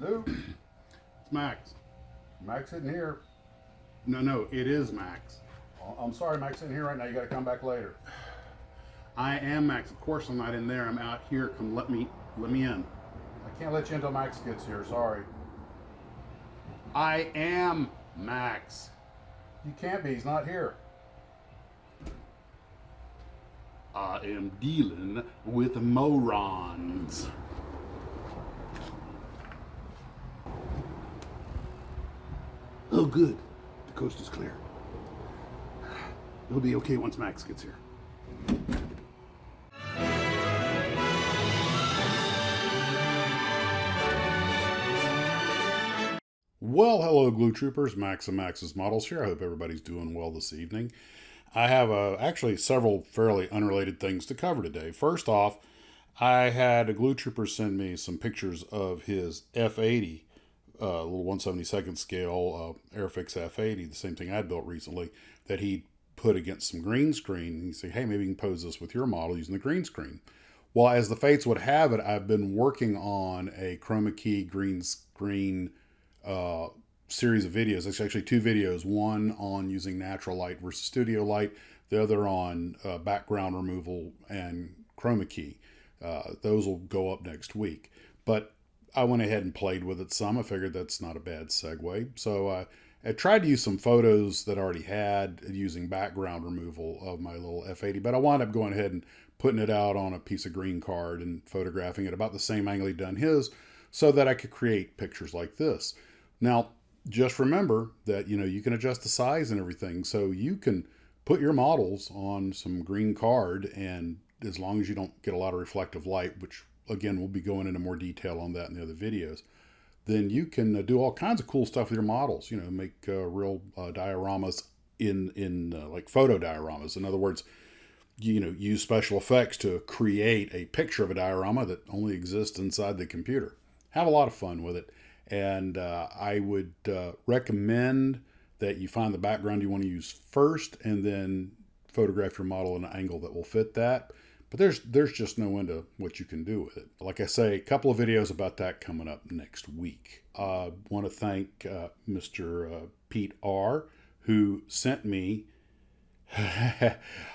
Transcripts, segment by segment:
Who? It's Max. Max isn't here. No, it is Max. I'm sorry, Max isn't here right now. You got to come back later. I am Max. Of course I'm not in there. I'm out here. Come let me in. I can't let you until Max gets here. Sorry. I am Max. You can't be. He's not here. I am dealing with morons. Oh, good. The coast is clear. It'll be okay once Max gets here. Well, hello, Glue Troopers. Max and Max's Models here. I hope everybody's doing well this evening. I have actually several fairly unrelated things to cover today. First off, I had a Glue Trooper send me some pictures of his F80, little 1/72nd scale Airfix F80, the same thing I'd built recently, that he put against some green screen. And he said, hey, maybe you can pose this with your model using the green screen. Well, as the fates would have it, I've been working on a chroma key green screen series of videos. It's actually two videos, one on using natural light versus studio light, the other on background removal and chroma key. Those will go up next week. But I went ahead and played with it some. I figured that's not a bad segue. So I tried to use some photos that I already had using background removal of my little F80, but I wound up going ahead and putting it out on a piece of green card and photographing it about the same angle he'd done his so that I could create pictures like this. Now, just remember that, you can adjust the size and everything. So you can put your models on some green card, and as long as you don't get a lot of reflective light, which again, we'll be going into more detail on that in the other videos, then you can do all kinds of cool stuff with your models, make real dioramas in like photo dioramas. In other words, use special effects to create a picture of a diorama that only exists inside the computer. Have a lot of fun with it. And I would recommend that you find the background you want to use first and then photograph your model in an angle that will fit that. But there's just no end to what you can do with it. Like I say, a couple of videos about that coming up next week. I want to thank Mr. Pete R., who sent me,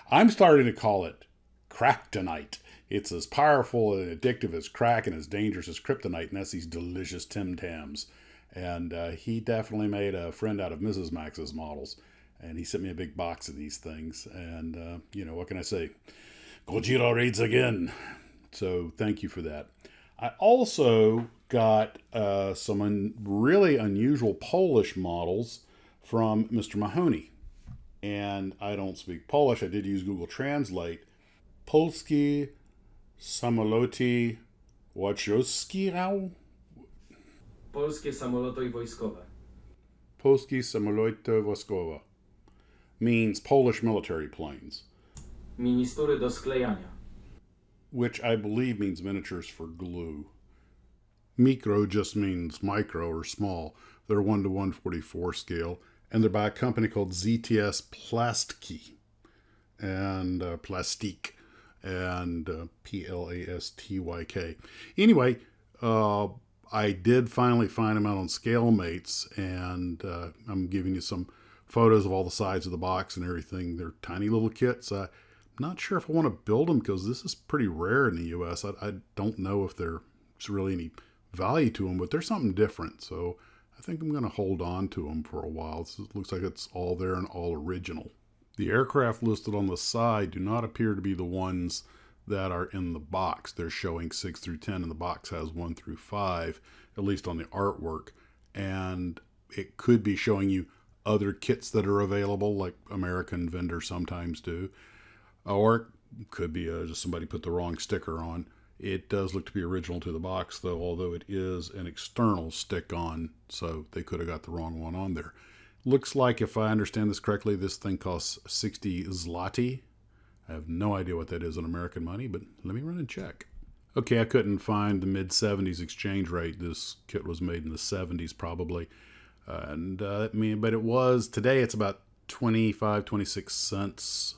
I'm starting to call it Cracktonyte. It's as powerful and addictive as crack and as dangerous as kryptonite, and that's these delicious Tim Tams. And he definitely made a friend out of Mrs. Max's models. And he sent me a big box of these things. And, what can I say? Gojira raids again. So thank you for that. I also got some really unusual Polish models from Mr. Mahoney. And I don't speak Polish. I did use Google Translate. Polski samoloty wojskowe? Polskie samoloty wojskowe. Polskie samoloty wojskowe means Polish military planes. Ministury do sklejania. Which I believe means miniatures for glue. Mikro just means micro or small. They're 1 to 144 scale, and they're by a company called ZTS Plastki and Plastique and Plastyk. Anyway, I did finally find them out on ScaleMates, and I'm giving you some photos of all the sides of the box and everything. They're tiny little kits. I'm not sure if I want to build them because this is pretty rare in the U.S. I don't know if there's really any value to them, but there's something different. So I think I'm going to hold on to them for a while. It looks like it's all there and all original. The aircraft listed on the side do not appear to be the ones that are in the box. They're showing 6 through 10, and the box has 1 through 5, at least on the artwork. And it could be showing you other kits that are available, like American vendors sometimes do. Or it could be just somebody put the wrong sticker on. It does look to be original to the box, though, although it is an external stick-on, so they could have got the wrong one on there. Looks like, if I understand this correctly, this thing costs 60 zloty. I have no idea what that is in American money, but let me run and check. Okay, I couldn't find the mid-70s exchange rate. This kit was made in the 70s probably. But it was, today it's about 25, 26 cents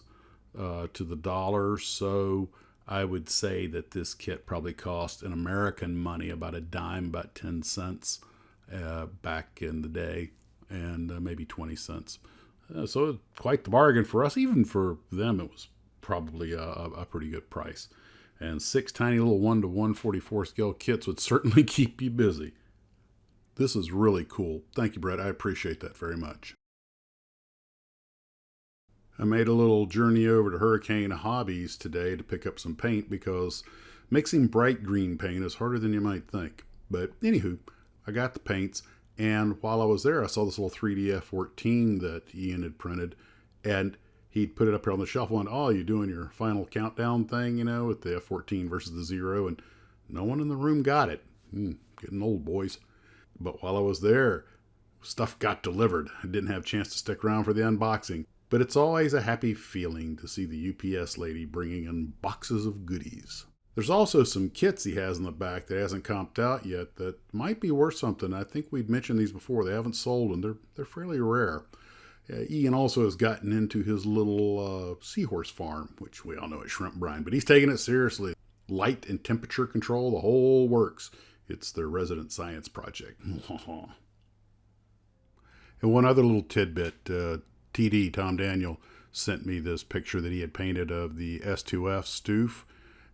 to the dollar. So I would say that this kit probably cost in American money about a dime, about 10 cents back in the day, and maybe 20 cents. So quite the bargain for us. Even for them, it was probably a pretty good price. And 6 tiny little 1 to 144 scale kits would certainly keep you busy. This is really cool. Thank you, Brett. I appreciate that very much. I made a little journey over to Hurricane Hobbies today to pick up some paint because mixing bright green paint is harder than you might think. But anywho, I got the paints, and while I was there, I saw this little 3D F14 that Ian had printed, and he'd put it up here on the shelf and went, "Oh, you doing your final countdown thing, with the F14 versus the 0, and no one in the room got it. Getting old, boys. But while I was there, stuff got delivered. I didn't have a chance to stick around for the unboxing. But it's always a happy feeling to see the UPS lady bringing in boxes of goodies. There's also some kits he has in the back that hasn't comped out yet that might be worth something. I think we've mentioned these before. They haven't sold, and they're fairly rare. Ian also has gotten into his little seahorse farm, which we all know is shrimp brine, but he's taking it seriously. Light and temperature control, the whole works. It's their resident science project. And one other little tidbit, TD, Tom Daniel, sent me this picture that he had painted of the S2F Stoof,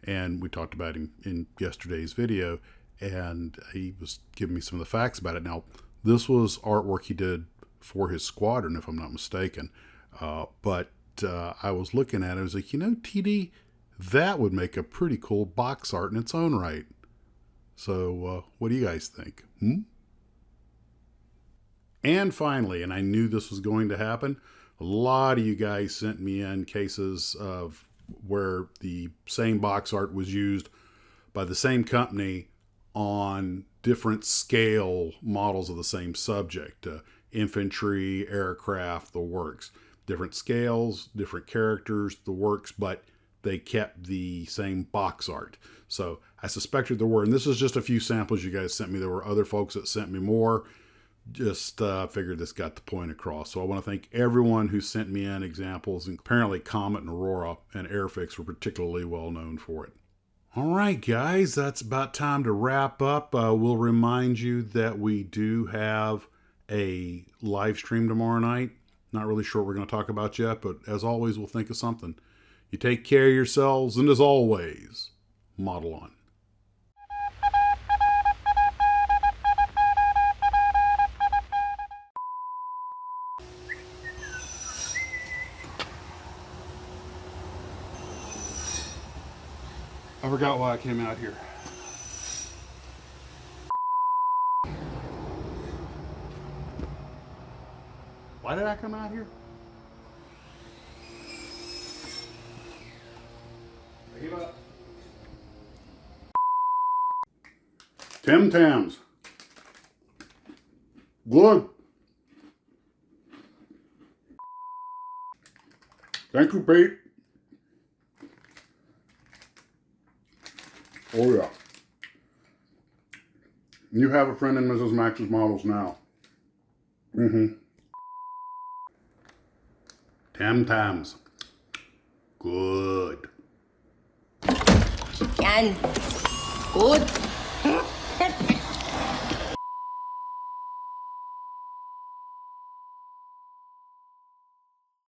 and we talked about him in yesterday's video, and he was giving me some of the facts about it. Now, this was artwork he did for his squadron, if I'm not mistaken, but I was looking at it, I was like, TD, that would make a pretty cool box art in its own right. So, what do you guys think? And finally, and I knew this was going to happen, a lot of you guys sent me in cases of where the same box art was used by the same company on different scale models of the same subject. Infantry, aircraft, the works. Different scales, different characters, the works, but they kept the same box art. So I suspected there were, and this is just a few samples you guys sent me. There were other folks that sent me more. Just figured this got the point across. So I want to thank everyone who sent me in examples, and apparently Comet and Aurora and Airfix were particularly well known for it. All right, guys, that's about time to wrap up. We'll remind you that we do have a live stream tomorrow night. Not really sure what we're going to talk about yet, but as always, we'll think of something. You take care of yourselves, and as always, model on. I forgot why I came out here. Why did I come out here? Give up. Tim Tams. Good. Thank you, Pete. Oh, yeah. You have a friend in Mrs. Max's Models now. Tam Tams. Good. Yan. Good.